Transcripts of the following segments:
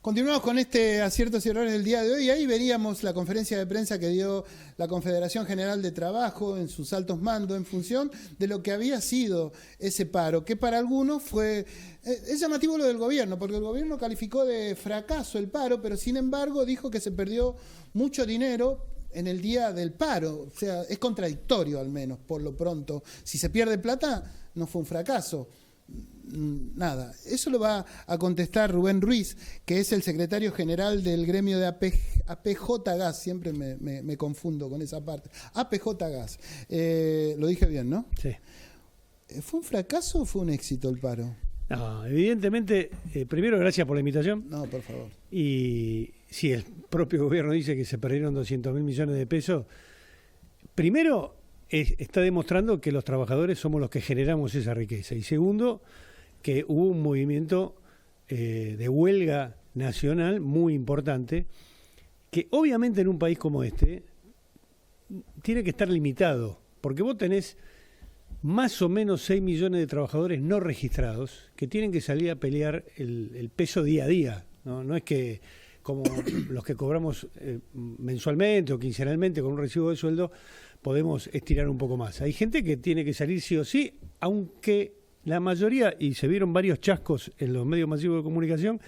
Continuamos con aciertos y errores del día de hoy. Y ahí veríamos la conferencia de prensa que dio la Confederación General de Trabajo en sus altos mandos en función de lo que había sido ese paro, que para algunos fue... Es llamativo lo del gobierno, porque el gobierno calificó de fracaso el paro, pero sin embargo dijo que se perdió mucho dinero en el día del paro. O sea, es contradictorio al menos, por lo pronto. Si se pierde plata, no fue un fracaso. Nada, eso lo va a contestar Rubén Ruiz, que es el secretario general del gremio de APJ Gas, siempre me confundo con esa parte, APJ Gas, lo dije bien, ¿no? Sí. ¿Fue un fracaso o fue un éxito el paro? No, evidentemente, primero gracias por la invitación. No, por favor. Y si el propio gobierno dice que se perdieron 200.000 millones de pesos, primero está demostrando que los trabajadores somos los que generamos esa riqueza. Y segundo, que hubo un movimiento de huelga nacional muy importante, que obviamente en un país como este tiene que estar limitado, porque vos tenés más o menos 6 millones de trabajadores no registrados que tienen que salir a pelear el peso día a día, ¿no? No es que como los que cobramos mensualmente o quincenalmente con un recibo de sueldo podemos estirar un poco más. Hay gente que tiene que salir sí o sí, aunque la mayoría, y se vieron varios chascos en los medios masivos de comunicación,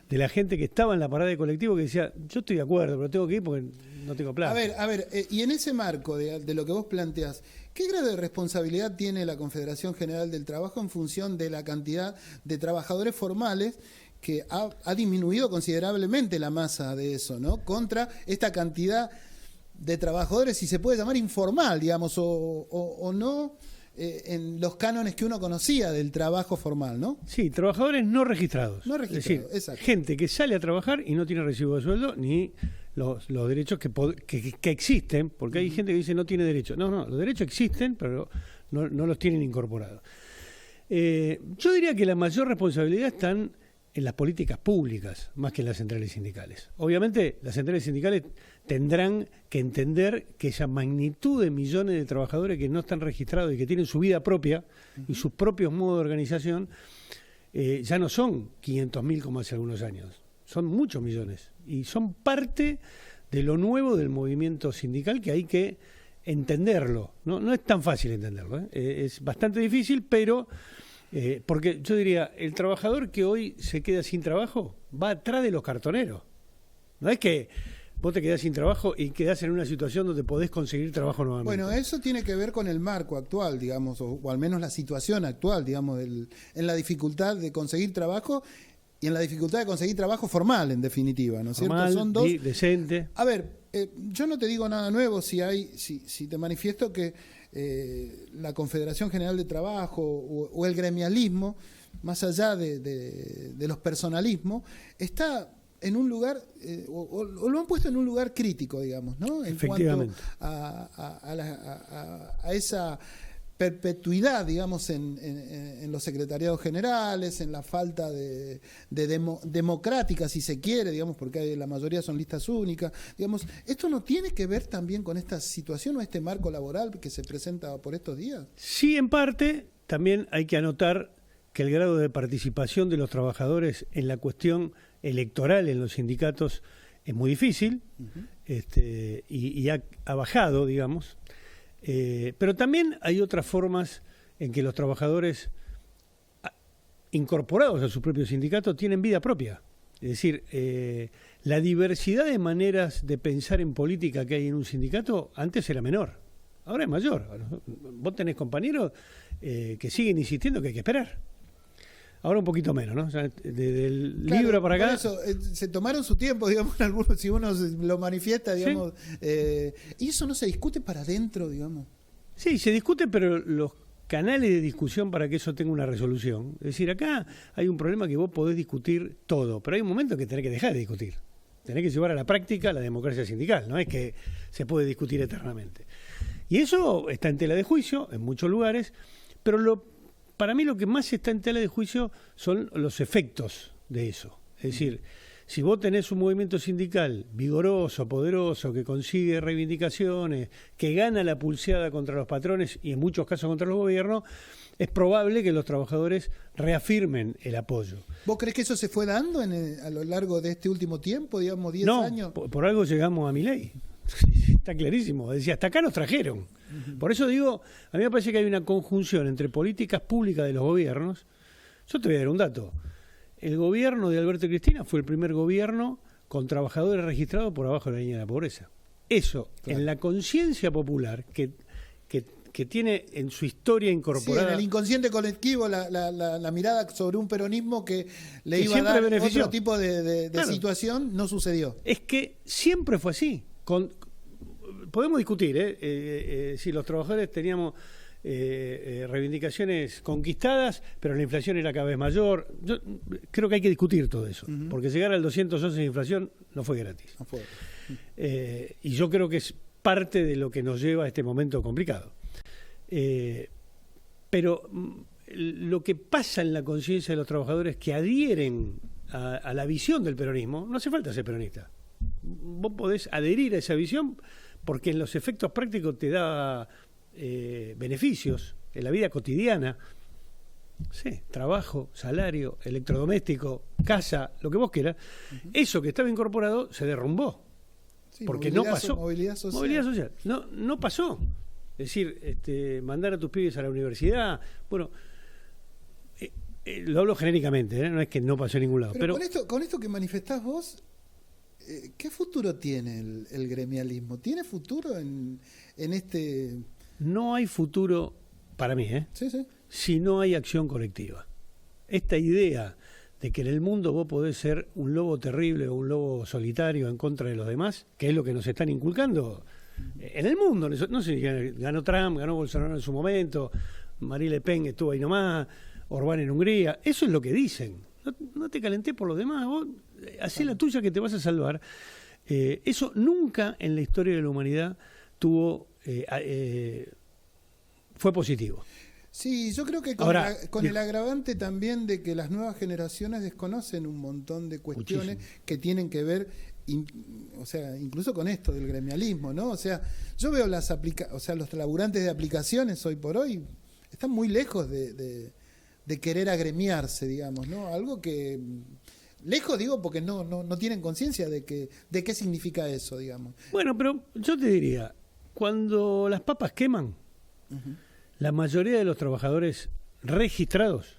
de la gente que estaba en la parada de colectivo que decía, yo estoy de acuerdo, pero tengo que ir porque no tengo plata. A ver, y en ese marco de lo que vos planteás, ¿qué grado de responsabilidad tiene la Confederación General del Trabajo en función de la cantidad de trabajadores formales que ha disminuido considerablemente la masa de eso, ¿no? Contra esta cantidad de trabajadores, si se puede llamar informal, digamos, o no, en los cánones que uno conocía del trabajo formal, ¿no? Sí, trabajadores no registrados. No registrados, es decir, exacto. Gente que sale a trabajar y no tiene recibo de sueldo ni los derechos que existen, porque hay gente que dice no tiene derecho. No, los derechos existen, pero no los tienen incorporados. Yo diría que la mayor responsabilidad están en las políticas públicas, más que en las centrales sindicales. Obviamente, las centrales sindicales tendrán que entender que esa magnitud de millones de trabajadores que no están registrados y que tienen su vida propia y sus propios modos de organización, ya no son 500.000 como hace algunos años, son muchos millones. Y son parte de lo nuevo del movimiento sindical que hay que entenderlo. No es tan fácil entenderlo, es bastante difícil, pero... porque yo diría, el trabajador que hoy se queda sin trabajo va atrás de los cartoneros. No es que vos te quedás sin trabajo y quedás en una situación donde podés conseguir trabajo nuevamente. Bueno, eso tiene que ver con el marco actual, digamos, o al menos la situación actual, digamos, en la dificultad de conseguir trabajo y en la dificultad de conseguir trabajo formal, en definitiva, ¿no es cierto? Son dos. Decente. A ver, yo no te digo nada nuevo si te manifiesto que la Confederación General de Trabajo o el gremialismo, más allá de los personalismos, está en un lugar, o lo han puesto en un lugar crítico, digamos, ¿no? En cuanto a esa perpetuidad, digamos, en los secretariados generales, en la falta de democrática, si se quiere, digamos, porque la mayoría son listas únicas, digamos. ¿Esto no tiene que ver también con esta situación o este marco laboral que se presenta por estos días? Sí, en parte. También hay que anotar que el grado de participación de los trabajadores en la cuestión electoral en los sindicatos es muy difícil, y ha bajado, digamos. Pero también hay otras formas en que los trabajadores incorporados a su propio sindicato tienen vida propia. Es decir, la diversidad de maneras de pensar en política que hay en un sindicato antes era menor, ahora es mayor. Vos tenés compañeros que siguen insistiendo que hay que esperar. Ahora un poquito menos, ¿no? O sea, del libro para acá. Por eso, se tomaron su tiempo, digamos, algunos, si uno lo manifiesta, digamos. Sí. Y eso no se discute para adentro, digamos. Sí, se discute, pero los canales de discusión para que eso tenga una resolución. Es decir, acá hay un problema que vos podés discutir todo, pero hay un momento que tenés que dejar de discutir. Tenés que llevar a la práctica la democracia sindical, no es que se puede discutir eternamente. Y eso está en tela de juicio en muchos lugares, pero para mí lo que más está en tela de juicio son los efectos de eso. Es decir, Si vos tenés un movimiento sindical vigoroso, poderoso, que consigue reivindicaciones, que gana la pulseada contra los patrones y en muchos casos contra los gobiernos, es probable que los trabajadores reafirmen el apoyo. ¿Vos crees que eso se fue dando a lo largo de este último tiempo, digamos, 10 años? No, por algo llegamos a Milei. Está clarísimo. Decía, hasta acá nos trajeron. Por eso digo, a mí me parece que hay una conjunción entre políticas públicas de los gobiernos. Yo te voy a dar un dato. El gobierno de Alberto y Cristina fue el primer gobierno con trabajadores registrados por abajo de la línea de la pobreza. Eso, claro, en la conciencia popular que tiene en su historia incorporada... Sí, en el inconsciente colectivo la mirada sobre un peronismo que le iba a dar benefició. Otro tipo de claro, situación, no sucedió. Es que siempre fue así. Podemos discutir si los trabajadores teníamos reivindicaciones conquistadas, pero la inflación era cada vez mayor. Yo creo que hay que discutir todo eso, porque llegar al 211 de inflación no fue gratis. No fue. Y yo creo que es parte de lo que nos lleva a este momento complicado. Pero lo que pasa en la conciencia de los trabajadores que adhieren a la visión del peronismo, no hace falta ser peronista. Vos podés adherir a esa visión porque en los efectos prácticos te da beneficios en la vida cotidiana. Sí, trabajo, salario, electrodoméstico, casa, lo que vos quieras. Eso que estaba incorporado se derrumbó. Sí, porque no pasó. Movilidad social. Movilidad social. No pasó. Es decir, mandar a tus pibes a la universidad. Bueno, lo hablo genéricamente, no es que no pasó en ningún lado. Pero con esto que manifestás vos, ¿qué futuro tiene el gremialismo? ¿Tiene futuro en este...? No hay futuro, para mí, sí, si no hay acción colectiva. Esta idea de que en el mundo vos podés ser un lobo terrible o un lobo solitario en contra de los demás, que es lo que nos están inculcando en el mundo. No sé, ganó Trump, ganó Bolsonaro en su momento, Marine Le Pen estuvo ahí nomás, Orbán en Hungría. Eso es lo que dicen. No te calentés por los demás, vos hacé la tuya que te vas a salvar. Eso nunca en la historia de la humanidad fue positivo. Sí, yo creo que con el agravante también de que las nuevas generaciones desconocen un montón de cuestiones que tienen que ver, incluso con esto del gremialismo, ¿no? O sea, yo veo los laburantes de aplicaciones hoy por hoy están muy lejos de querer agremiarse, digamos, ¿no? Algo que lejos digo porque no tienen conciencia de qué significa eso, digamos. Bueno, pero yo te diría, cuando las papas queman, la mayoría de los trabajadores registrados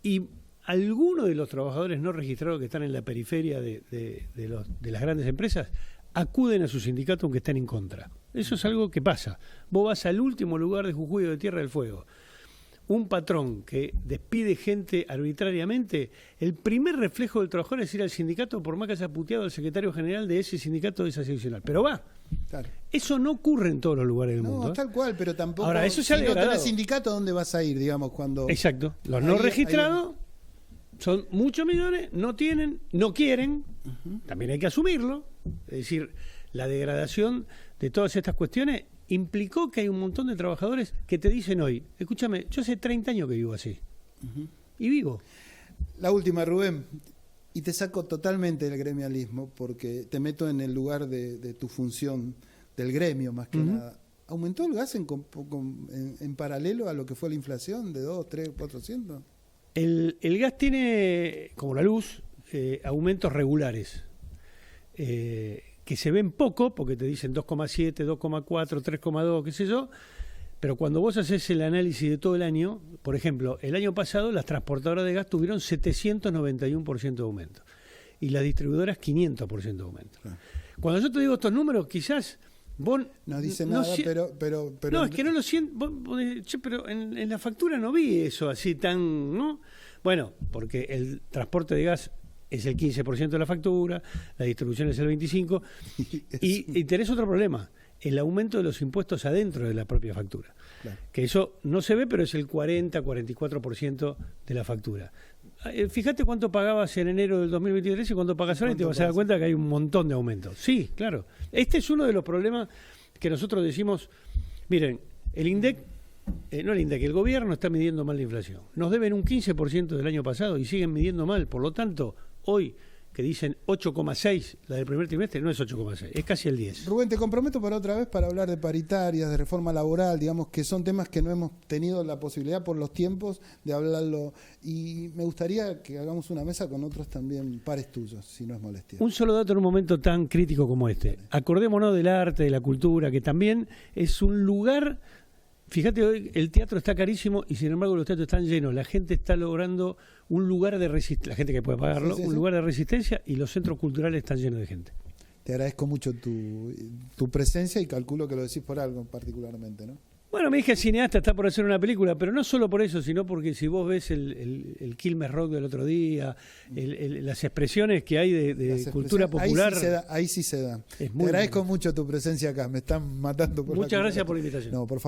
y algunos de los trabajadores no registrados que están en la periferia de las grandes empresas acuden a su sindicato aunque estén en contra. Eso es algo que pasa. Vos vas al último lugar de Jujuy o de Tierra del Fuego. Un patrón que despide gente arbitrariamente, el primer reflejo del trabajador es ir al sindicato por más que haya puteado al secretario general de ese sindicato de esa seccional. Pero va. Claro. Eso no ocurre en todos los lugares del mundo. No, tal cual, pero tampoco. Ahora, eso se si no tenés sindicato, ¿dónde vas a ir, digamos, cuando? Exacto. Los no registrados son muchos millones, no tienen, no quieren. También hay que asumirlo. Es decir, la degradación de todas estas cuestiones implicó que hay un montón de trabajadores que te dicen hoy, escúchame, yo hace 30 años que vivo así. Y vivo. La última, Rubén, y te saco totalmente del gremialismo porque te meto en el lugar de tu función del gremio más que nada. ¿Aumentó el gas en paralelo a lo que fue la inflación de 2, 3, 400? El gas tiene, como la luz, aumentos regulares. Que se ven poco, porque te dicen 2,7, 2,4, 3,2, qué sé yo, pero cuando vos haces el análisis de todo el año, por ejemplo, el año pasado las transportadoras de gas tuvieron 791% de aumento y las distribuidoras 500% de aumento. Claro. Cuando yo te digo estos números, quizás vos... No dice nada, pero... No, es que no lo siento, pero en la factura no vi eso así tan... ¿no? Bueno, porque el transporte de gas es el 15% de la factura, la distribución es el 25%, y tenés otro problema, el aumento de los impuestos adentro de la propia factura. Claro. Que eso no se ve, pero es el 40-44% de la factura. Fíjate cuánto pagabas en enero del 2023 y cuánto pagas ahora y te vas a dar cuenta que hay un montón de aumentos. Sí, claro. Este es uno de los problemas que nosotros decimos, miren, el INDEC, el gobierno está midiendo mal la inflación. Nos deben un 15% del año pasado y siguen midiendo mal, por lo tanto... Hoy que dicen 8,6, la del primer trimestre no es 8,6, es casi el 10. Rubén, te comprometo para otra vez para hablar de paritarias, de reforma laboral, digamos que son temas que no hemos tenido la posibilidad por los tiempos de hablarlo, y me gustaría que hagamos una mesa con otros también pares tuyos, si no es molestia. Un solo dato en un momento tan crítico como este. Acordémonos del arte, de la cultura, que también es un lugar. Fíjate, hoy el teatro está carísimo y sin embargo los teatros están llenos. La gente está logrando un lugar de resistencia, la gente que puede pagarlo, un lugar de resistencia, y los centros culturales están llenos de gente. Te agradezco mucho tu presencia y calculo que lo decís por algo particularmente, ¿no? Bueno, mi hija es cineasta, está por hacer una película, pero no solo por eso, sino porque si vos ves el Quilmes Rock del otro día, las expresiones que hay de cultura popular. Ahí sí se da. Te agradezco mucho tu presencia acá, me están matando por Muchas gracias por la invitación. No, por favor.